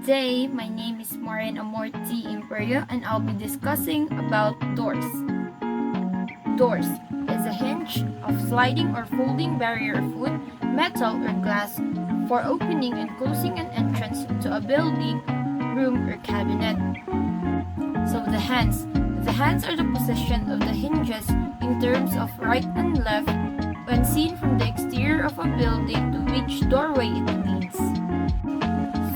Today, my name is Maureen Amorti Imperio and I'll be discussing about doors. Doors is a hinge of sliding or folding barrier of wood, metal, or glass for opening and closing an entrance to a building, room, or cabinet. So the hands. The hands are the position of the hinges in terms of right and left when seen from the exterior of a building to which doorway it leads.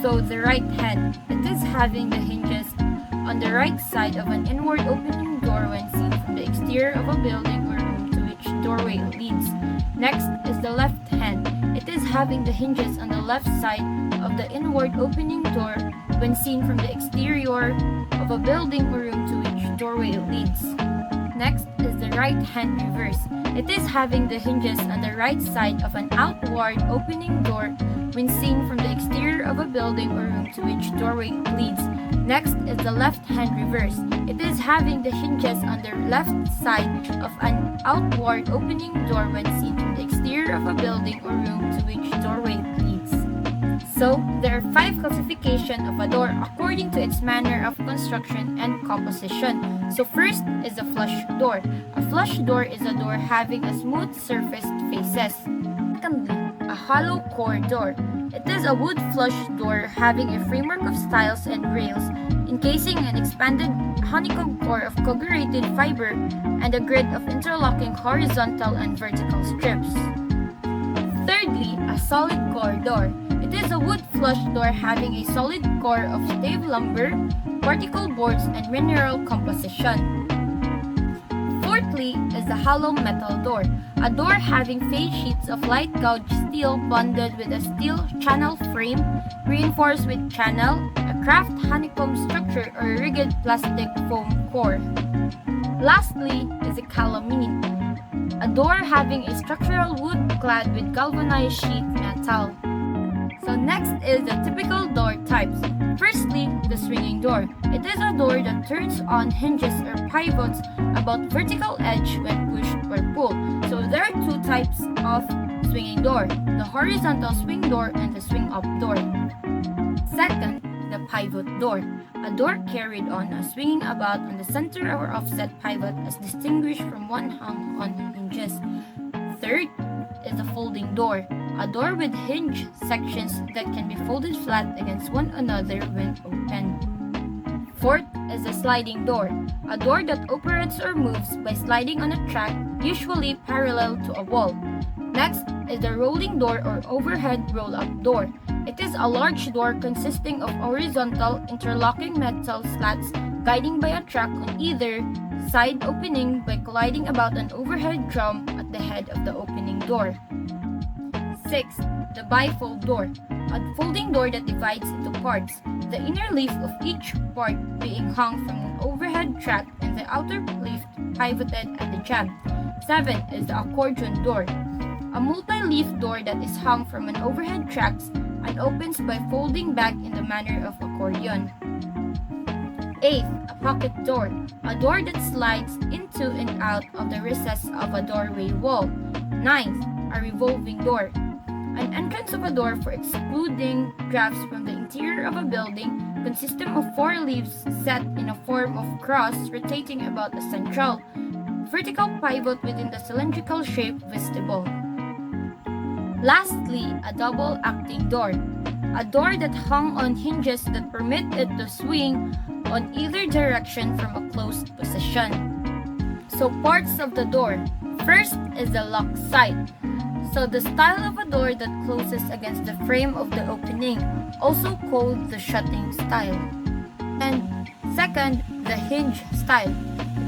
So the right hand, it is having the hinges on the right side of an inward opening door when seen from the exterior of a building or room to which doorway it leads. Next is the left hand. It is having the hinges on the left side of the inward opening door when seen from the exterior of a building or room to which doorway it leads. Next is the right hand reverse. It is having the hinges on the right side of an outward opening door when seen from the exterior of a building or room to which doorway it leads. Next is the left hand reverse. It is having the hinges on the left side of an outward opening door when seen from the exterior of a building or room to which doorway it leads. So, there are 5 classifications of a door according to its manner of construction and composition. So first is a flush door. A flush door is a door having a smooth surfaced faces. Secondly, a hollow core door. It is a wood flush door having a framework of stiles and rails, encasing an expanded honeycomb core of coagulated fiber and a grid of interlocking horizontal and vertical strips. Thirdly, a solid core door. It is a wood flush door having a solid core of stave lumber, particle boards, and mineral composition. Fourthly is the hollow metal door, a door having face sheets of light gauge steel bonded with a steel channel frame, reinforced with channel, a craft honeycomb structure, or a rigid plastic foam core. Lastly is a calamine, a door having a structural wood clad with galvanized sheet metal. So next is the typical door types. Firstly, the swinging door. It is a door that turns on hinges or pivots about vertical edge when pushed or pulled. So there are 2 types of swinging door, the horizontal swing door and the swing up door. Second, the pivot door. A door carried on a swinging about on the center or offset pivot as distinguished from one hung on hinges. Third is the folding door. A door with hinge sections that can be folded flat against one another when opened. Fourth is the sliding door. A door that operates or moves by sliding on a track, usually parallel to a wall. Next is the rolling door or overhead roll-up door. It is a large door consisting of horizontal interlocking metal slats guiding by a track on either side, opening by colliding about an overhead drum at the head of the opening door. 6. The bifold door. A folding door that divides into parts, the inner leaf of each part being hung from an overhead track and the outer leaf pivoted at the jamb. 7 is the accordion door. A multi-leaf door that is hung from an overhead track and opens by folding back in the manner of accordion. 8. A pocket door. A door that slides into and out of the recess of a doorway wall. 9. A revolving door. An entrance of a door for excluding drafts from the interior of a building, consisting of 4 leaves set in a form of cross rotating about a central, vertical pivot within the cylindrical shaped vestibule. Lastly, a double acting door. A door that hung on hinges that permit it to swing on either direction from a closed position. So parts of the door. First is the lock side. So the style of a door that closes against the frame of the opening, also called the shutting style. And second, the hinge style.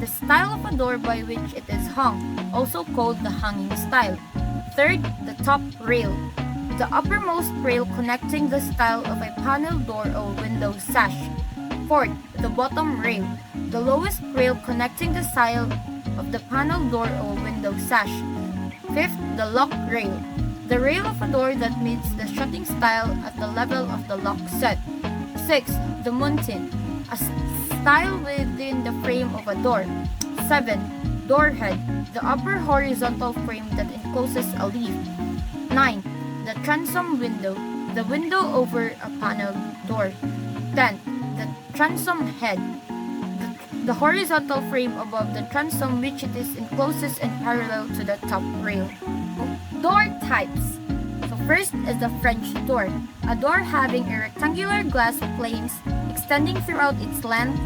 The style of a door by which it is hung, also called the hanging style. Third, the top rail. The uppermost rail connecting the style of a panel door or window sash. Fourth, the bottom rail. The lowest rail connecting the style of the panel door or window sash. Fifth, the lock rail. The rail of a door that meets the shutting style at the level of the lock set. Sixth, the muntin. A style within the frame of a door. 7. Door head. The upper horizontal frame that encloses a leaf. 9. The transom window. The window over a panel door. 10th, the transom head. The horizontal frame above the transom which it is encloses and parallel to the top rail. Door types. So first is the French door, a door having a rectangular glass frames extending throughout its length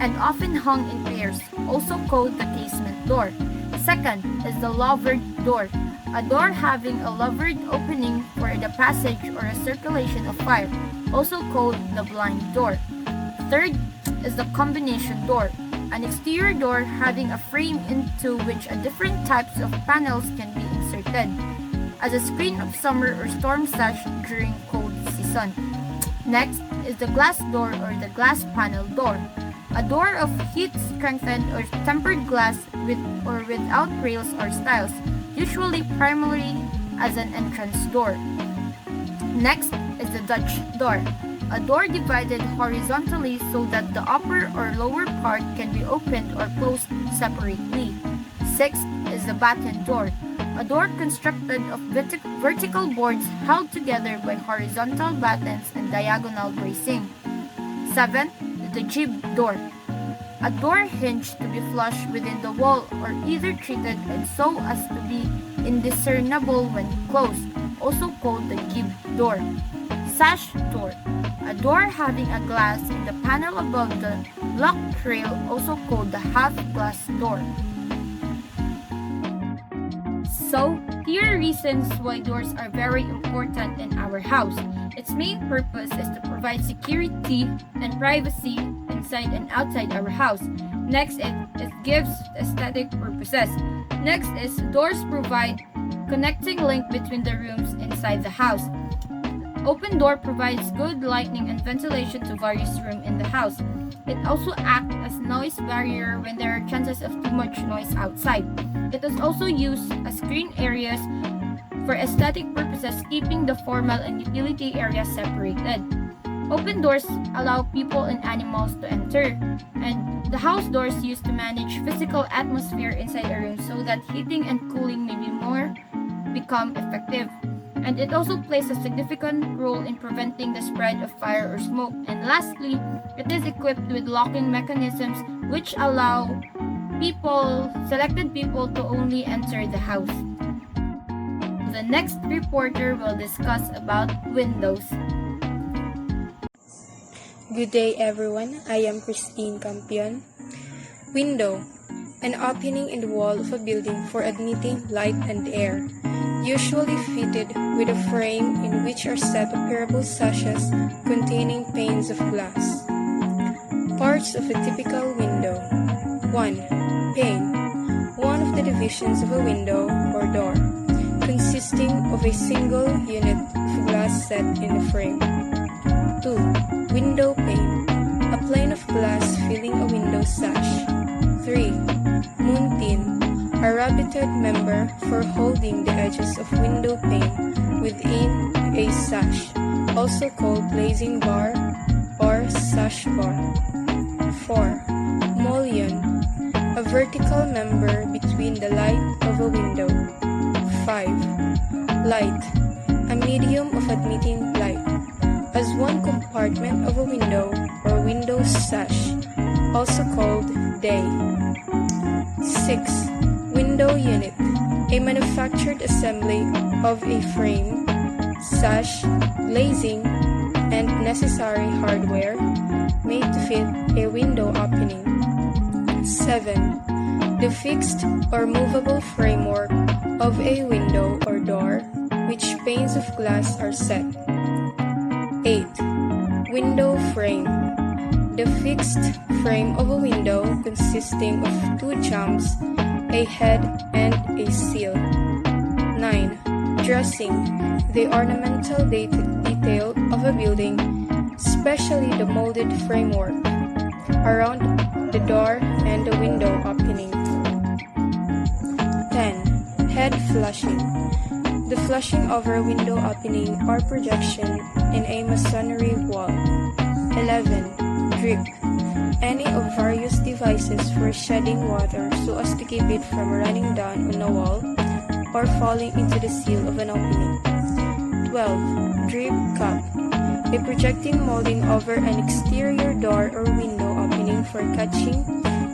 and often hung in pairs, also called the casement door. Second is the louvered door, a door having a louvered opening for the passage or a circulation of fire, also called the blind door. Third is the combination door, an exterior door having a frame into which different types of panels can be inserted, as a screen of summer or storm sash during cold season. Next is the glass door or the glass panel door, a door of heat-strengthened or tempered glass with or without rails or stiles, usually primarily as an entrance door. Next is the Dutch door, a door divided horizontally so that the upper or lower part can be opened or closed separately. Sixth is the batten door, a door constructed of vertical boards held together by horizontal battens and diagonal bracing. Seventh is the jib door, a door hinge to be flush within the wall or either treated and so as to be indiscernible when closed, also called the jib door. Sash door, a door having a glass in the panel above the lock rail, also called the half-glass door. So, here are reasons why doors are very important in our house. Its main purpose is to provide security and privacy inside and outside our house. Next, it gives aesthetic purposes. Next is doors provide connecting link between the rooms inside the house. Open door provides good lighting and ventilation to various rooms in the house. It also acts as noise barrier when there are chances of too much noise outside. It is also used as screen areas for aesthetic purposes, keeping the formal and utility areas separated. Open doors allow people and animals to enter, and the house doors used to manage physical atmosphere inside a room so that heating and cooling may be more become effective. And it also plays a significant role in preventing the spread of fire or smoke. And lastly, it is equipped with locking mechanisms which allow selected people to only enter the house. The next reporter will discuss about windows. Good day everyone, I am Christine Campion. Window, an opening in the wall of a building for admitting light and air, usually fitted with a frame in which are set operable sashes containing panes of glass. Parts of a typical window. 1. Pane, one of the divisions of a window or door, consisting of a single unit of glass set in a frame. 2. Window pane, a plane of glass filling a window sash. 3. Moontin, a rabbited member for holding the edges of window pane within a sash, also called glazing bar or sash bar. 4. Mullion, a vertical member between the light of a window. 5. Light, a medium of admitting light, as one compartment of a window or window sash, also called day. 6. Window unit, a manufactured assembly of a frame, sash, glazing, and necessary hardware made to fit a window opening. 7. The fixed or movable framework of a window or door, which panes of glass are set. 8. Window frame, the fixed frame of a window consisting of two jambs, a head, and a sill. 9. Dressing, the ornamental detail of a building, especially the molded framework, around the door and the window opening. 10. Head flushing, the flushing over window opening or projection in a masonry wall. 11. Drip, any of various devices for shedding water so as to keep it from running down on a wall or falling into the seal of an opening. 12. Drip cup, a projecting molding over an exterior door or window opening for catching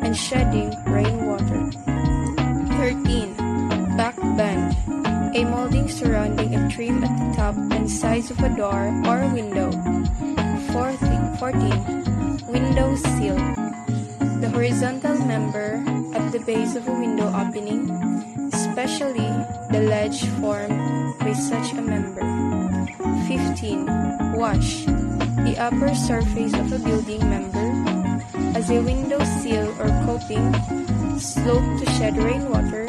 and shedding rainwater. 13. Back band, a molding surrounding a trim at the top and sides of a door or window. 14. Window sill, the horizontal member at the base of a window opening, especially the ledge formed by such a member. 15. Wash, the upper surface of a building member, as a window sill or coping, sloped to shed rainwater,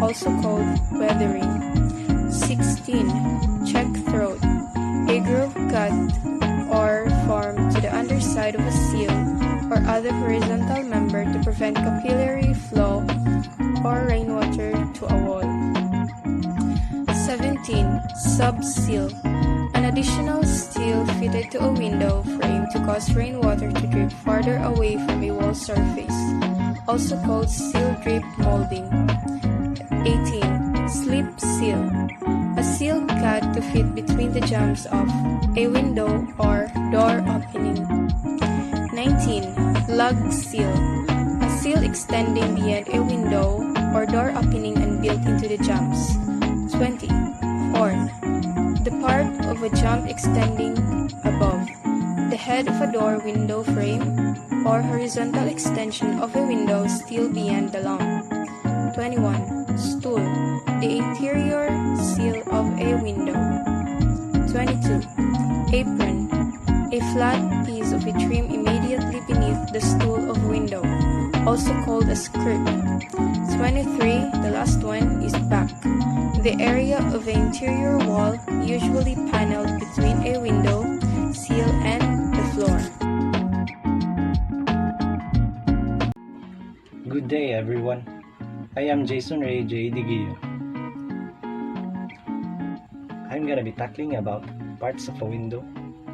also called weathering. 16. Check throat, a groove cut or formed to the underside of a sill or other horizontal member to prevent capillary flow or rainwater to a wall. 17. Sub-sill, an additional sill fitted to a window frame to cause rainwater to drip farther away from a wall surface, also called sill drip molding. 18. Slip sill, a sill cut to fit between the jambs of a window or door opening. 19. Lug sill, a sill extending beyond a window or door opening and built into the jambs. 20. Horn, the part of a jamb extending above the head of a door window frame or horizontal extension of a window still beyond the lumb. 21. Stool, the interior sill of a window. 22. Apron, a flat piece of a trim immediately beneath the stool of window, also called a skirt. 23. The last one is back, the area of the interior wall usually paneled between a window sill and the floor. Good day everyone. I am Jason Ray J. Digio. I'm gonna be tackling about parts of a window,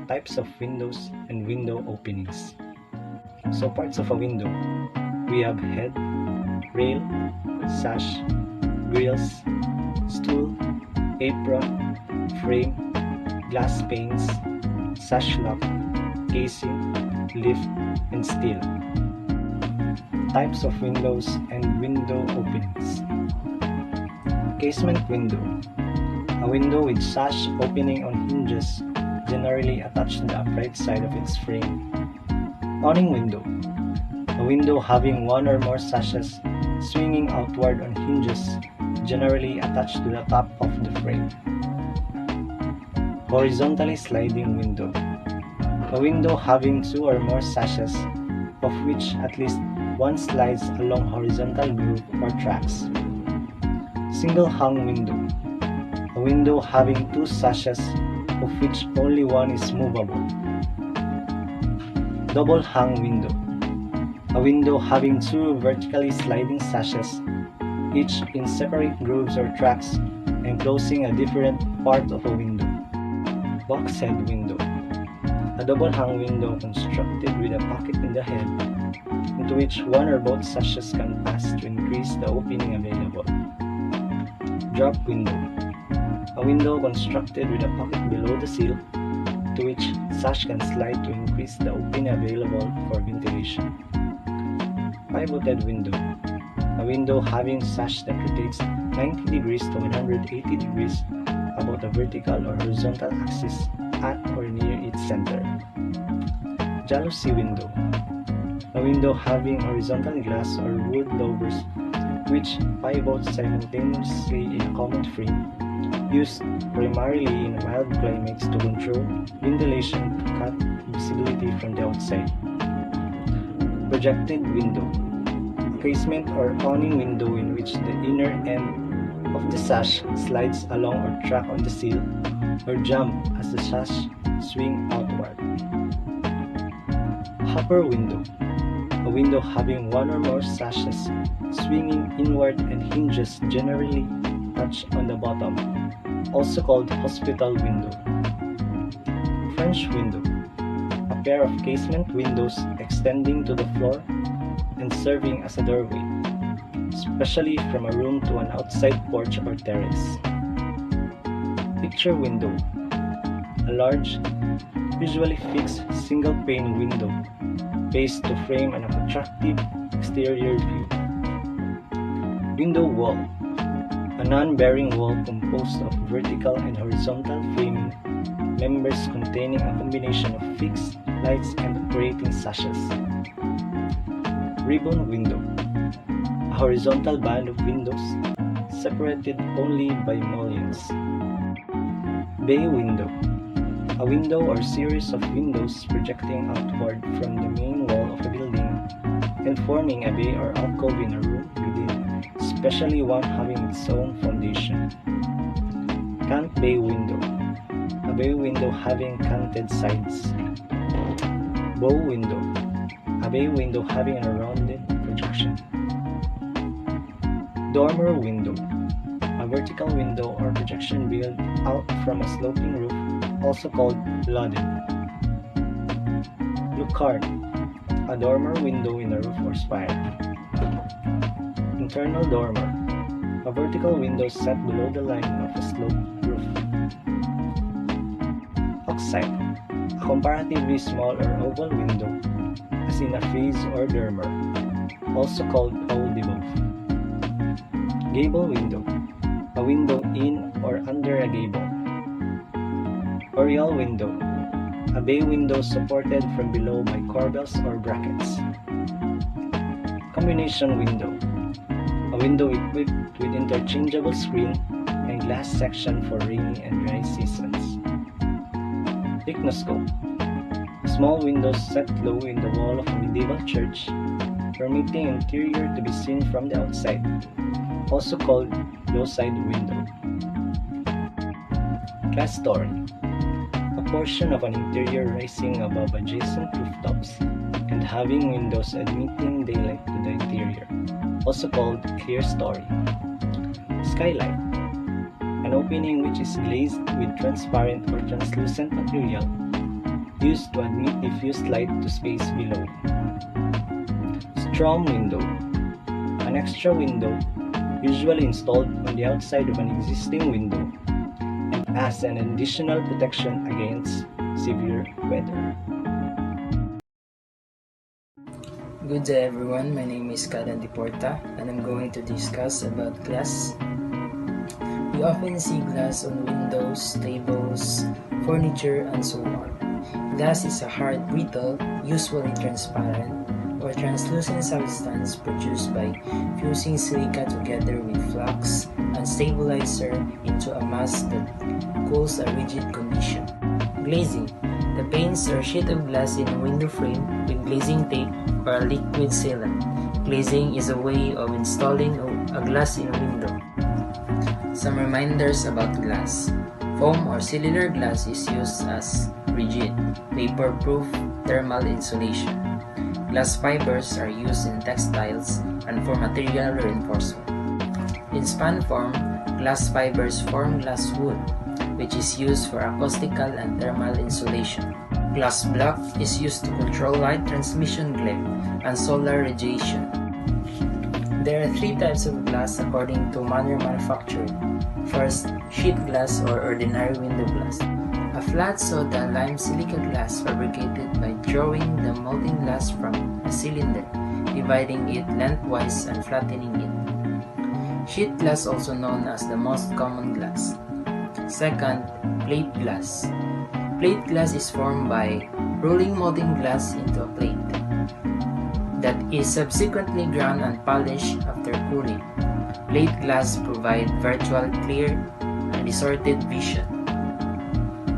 types of windows, and window openings. So parts of a window, we have head, rail, sash, grills, stool, apron, frame, glass panes, sash lock, casing, lift, and steel. Types of windows and window openings. Casement window, a window with sash opening on hinges generally attached to the upright side of its frame. Awning window, a window having one or more sashes swinging outward on hinges generally attached to the top of the frame. Horizontally sliding window, a window having two or more sashes of which at least one slides along horizontal groove or tracks. Single hung window, a window having two sashes of which only one is movable. Double hung window, a window having two vertically sliding sashes, each in separate grooves or tracks, enclosing a different part of a window. Box head window, a double hung window constructed with a pocket in the head, into which one or both sashes can pass to increase the opening available. Drop window, a window constructed with a pocket below the sill, to which sash can slide to increase the opening available for ventilation. Pivoted window, a window having sash that rotates 90 degrees to 180 degrees about a vertical or horizontal axis at or near its center. Jalousie window, a window having horizontal glass or wood louvers which pivot simultaneously in a common frame, used primarily in mild climates to control ventilation to cut visibility from the outside. Projected window, a casement or awning window in which the inner end of the sash slides along or track on the sill or jump as the sash swing outward. Hopper window, a window having one or more sashes swinging inward and hinges generally touch on the bottom, also called hospital window. French window, a pair of casement windows extending to the floor and serving as a doorway, especially from a room to an outside porch or terrace. Picture window, a large usually fixed single-pane window, based to frame an attractive exterior view. Window wall, a non-bearing wall composed of vertical and horizontal framing members containing a combination of fixed lights and operating sashes. Ribbon window, a horizontal band of windows separated only by mullions. Bay window, a window or series of windows projecting outward from the main wall of a building and forming a bay or alcove in a room within, especially one having its own foundation. Cant bay window, a bay window having canted sides. Bow window, a bay window having a rounded projection. Dormer window, a vertical window or projection built out from a sloping roof, also called lodden. Lucard, a dormer window in a roof or spire. Internal dormer, a vertical window set below the line of a sloped roof. Oxide, a comparatively small or oval window, as in a frieze or dormer, also called all the above. Gable window, a window in or under a gable. Oriel window, a bay window supported from below by corbels or brackets. Combination window, a window equipped with interchangeable screen and glass section for rainy and dry seasons. Ichnoscope, a small window set low in the wall of a medieval church, permitting interior to be seen from the outside, also called low-side window. Clerestory, a portion of an interior rising above adjacent rooftops and having windows admitting daylight to the interior, also called clerestory. Skylight, an opening which is glazed with transparent or translucent material used to admit diffused light to space below. Strom window, an extra window usually installed on the outside of an existing window and as an additional protection against severe weather. Good day everyone, my name is Kadan Deporta and I'm going to discuss about glass. We often see glass on windows, tables, furniture, and so on. Glass is a hard, brittle, usually transparent or translucent substance produced by fusing silica together with flux and stabilizer into a mass that cools a rigid condition. Glazing. The panes or sheet of glass in a window frame with glazing tape or a liquid sealant. Glazing is a way of installing a glass in a window. Some reminders about glass. Foam or cellular glass is used as rigid, vapor-proof thermal insulation. Glass fibers are used in textiles and for material reinforcement. In span form, glass fibers form glass wool, which is used for acoustical and thermal insulation. Glass block is used to control light transmission glare and solar radiation. There are three types of glass according to manner manufacturing. First, sheet glass or ordinary window glass. A flat soda lime silica glass fabricated by drawing the molten glass from a cylinder, dividing it lengthwise and flattening it. Sheet glass, also known as the most common glass. Second, plate glass. Plate glass is formed by rolling molten glass into a plate that is subsequently ground and polished after cooling. Plate glass provide virtual clear and distorted vision.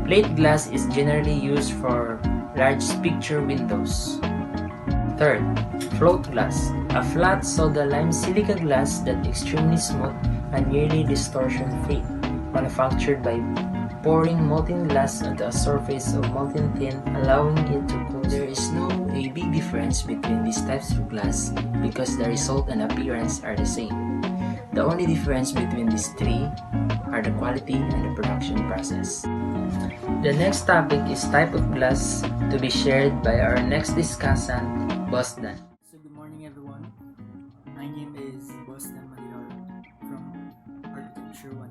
Plate glass is generally used for large picture windows. Third, float glass. A flat soda lime silica glass that is extremely smooth and nearly distortion-free, manufactured by pouring molten glass onto a surface of molten tin, allowing it to cool. There is no a big difference between these types of glass because the result and appearance are the same. The only difference between these three are the quality and the production process. The next topic is type of glass to be shared by our next discussant, Boston. So good morning everyone. My name is Boston Malior from Architecture 1.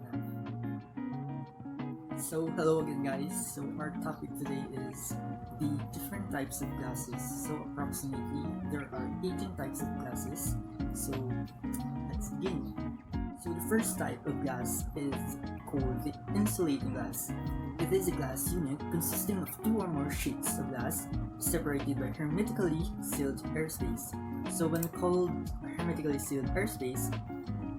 So hello again guys. So our topic today is the different types of glasses. So approximately there are 18 types of glasses. So let's begin. So the first type of glass is called the insulating glass. It is a glass unit consisting of two or more sheets of glass separated by hermetically sealed airspace. So when called hermetically sealed airspace,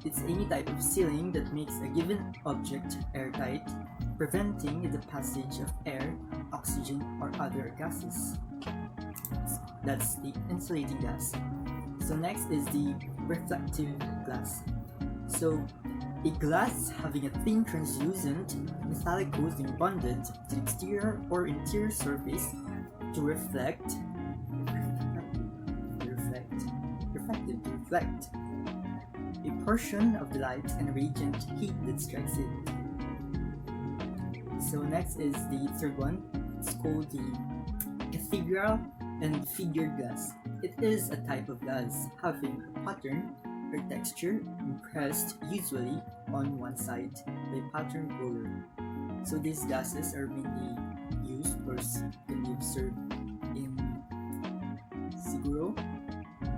it's any type of sealing that makes a given object airtight, preventing the passage of air, oxygen, or other gases. That's the insulating glass. So next is the reflective glass. So a glass having a thin translucent metallic coating bonded to the exterior or interior surface to reflect a portion of the light and radiant heat that strikes it. So next is the third one. It's called the cathedral and figured glass. It is a type of glass having a pattern or texture impressed usually on one side by pattern color. So these glasses are mainly used or can be observed in siguro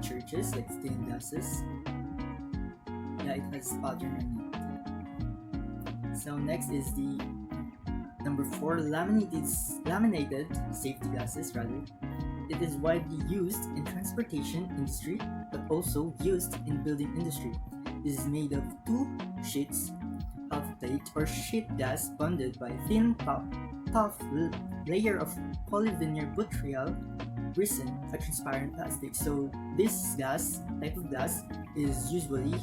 churches like stained glasses. Yeah, it has pattern on it. So next is the number 4, laminated safety glasses rather. It is widely used in transportation industry but also used in building industry. This is made of two sheets of plate or sheet glass bonded by a thin tough layer of polyvinyl butyl resin, a transparent plastic. So this type of glass is usually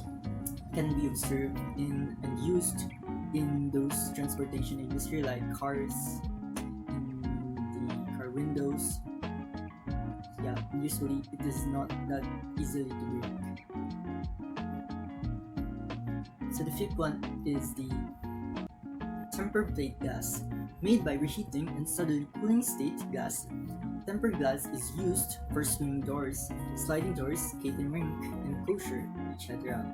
can be observed in and used in those transportation industry like cars, in the car windows. Yeah, usually it is not that easily to break. So the fifth one is the tempered plate glass. Made by reheating and suddenly cooling state glass, tempered glass is used for swing doors, sliding doors, catering, and kosher, etc.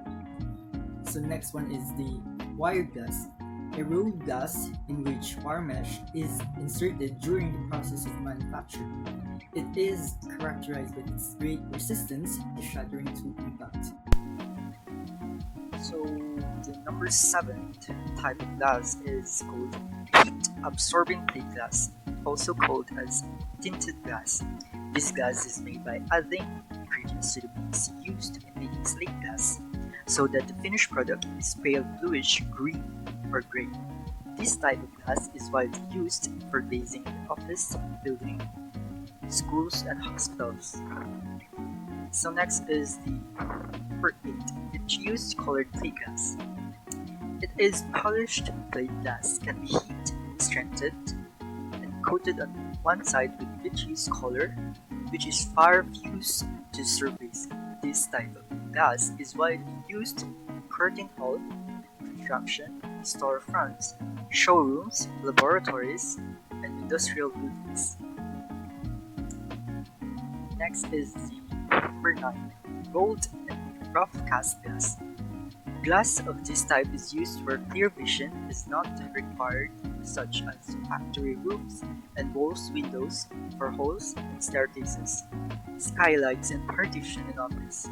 So next one is the wired glass, a rolled glass in which wire mesh is inserted during the process of manufacture. It is characterized by its great resistance to shattering to impact. So the number 7 type of glass is called heat absorbing plate glass, also called as tinted glass. This glass is made by adding ingredients to the beads used in making slate glass, so that the finished product is pale bluish green or gray. This type of glass is widely used for glazing in the office, building, schools, and hospitals. So next is the number 8, diffused colored plate glass. It is polished plate glass, can be heat strengthened and coated on one side with vitreous color, which is far fused to the surface. This type of glass is widely used in curtain hall, construction, storefronts, showrooms, laboratories, and industrial buildings. Next is the number 9, rolled and rough cast glass. Glass of this type is used where clear vision is not required, such as factory roofs and walls, windows for halls and staircases, skylights, and partition in office.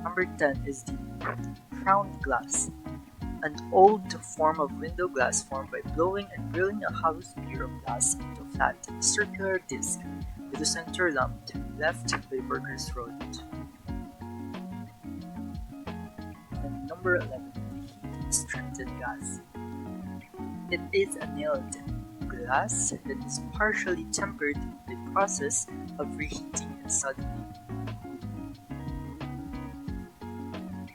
Number 10 is the crowned glass, an old form of window glass formed by blowing and drilling a hollow sphere of glass into a flat, circular disc with the center lumped left by workers' rod. And number 11, the heat strengthened glass. It is a nailed glass that is partially tempered by the process of reheating and suddenly.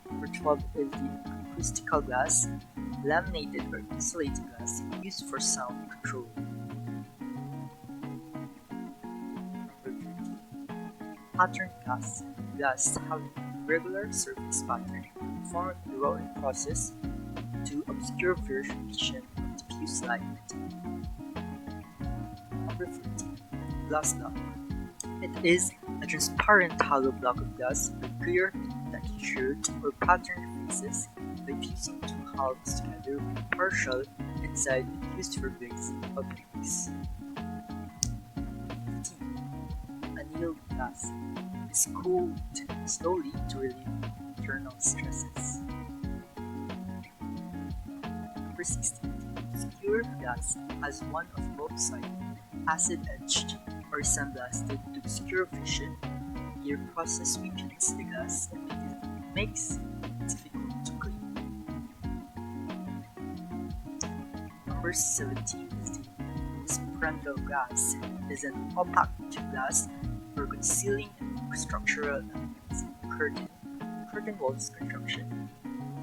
Number 12 is the acoustical glass, laminated or insulated glass used for sound control. Number 13, pattern glass, glass having a regular surface pattern formed in the rolling process to obscure vision of diffuse light. Number 14, glass block. It is a transparent hollow block of glass with clear textured or patterned faces by fusing two halves together with partial inside used for bricks of bricks. 15. Annealed glass is cooled slowly to relieve internal stresses. Number 16. Secure glass has one of both sides acid-etched or sandblasted to obscure vision. Your process weakens the glass and makes it difficult to clean. Number 17 is the spandrel glass. It is an opaque glass for concealing structural elements. Curtain walls construction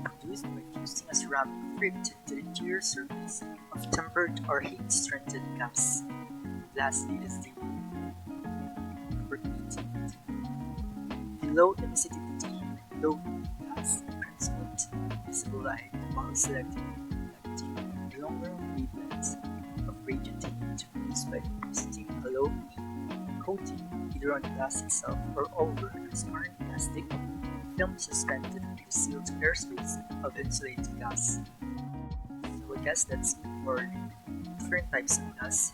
produced by fusing a ceramic frit to the interior surface of tempered or heat-strengthened glass. Lastly is the number 18. The low emissivity, low glass transmit visible light while selecting the longer wavelengths of radiant heat produced by depositing a low E coating either on the glass itself or over a transparent plastic film suspended in the sealed airspace of insulated glass. So I guess that's it for different types of glass.